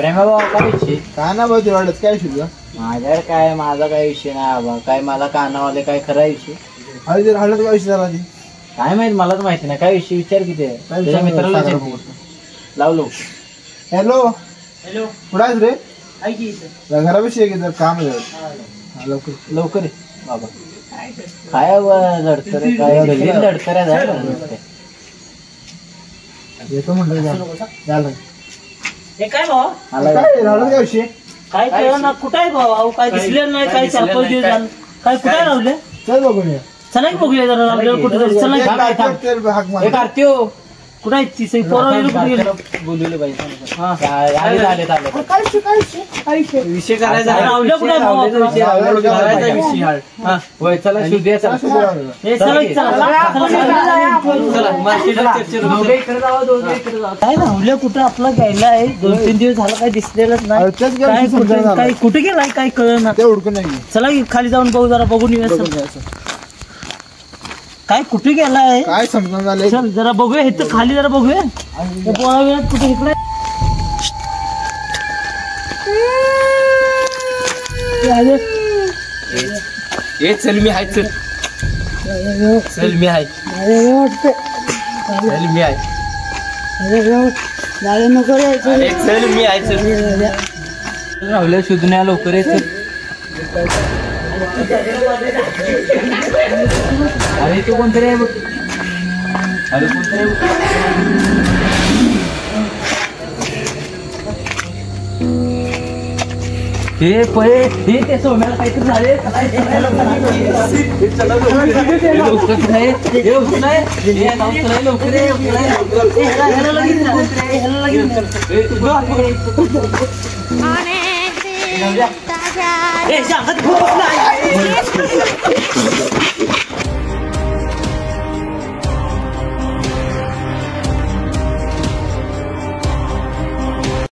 प्रेमा भाऊ काय विषय काय ना भाऊ तेवढंच काय शिकलं माझ्याकडे काय माझा काय विषय नाही बाबा काय मला कानावाले काय खरा विषय हळद हळद काय विषय झाला काय माहित मलाच माहिती नाही काय विषय विचार किती आहे त्याच्या मित्राला लावलो. हॅलो हॅलो कुठं आहेस रे ऐकी घराविषयी जर काम आहे लवकर लवकर आहे बाबा काय लढतर काय लढतर येतो म्हणलं झालं हे काय भाऊ काय हळद काय विषय काय कळलं ना कुठं आहे भाऊ काय दिसले नाही काय 4-5 दिवस झालं काय कुठे लावले चल बघून ये चला की बघूया जरा आपल्याला कुठे तरी चला हाक मार कार्त्यो कुठं आहे ती पोरं कुठे गेले बोलवलं पाहिजे आले विषय करायचा रावलं कुठे भाऊ होय चला शुद्ध चला हे चला काय रावलं कुठं आपला घ्यायला आहे 2-3 दिवस झालं काय दिसलेलंच नाही काय कुठे गेलाय काय कळलं ना ते उडकून नाही चला की खाली जाऊन बघू जरा बघून येऊया काय कुठे गेलाय काय समजून झालंय चल जरा बघूया इथं खाली जरा बघूया कुठे इकडे चल मी आहे चल चल मी आहे चल मी आहे चल मी आहे चल राहुल्या शोधण्या लवकर अरे तू कोणतरी आहे बघ अरे कोणतरी आहे हे पळे हे ते सोम्याला काहीतरी झाले लवकर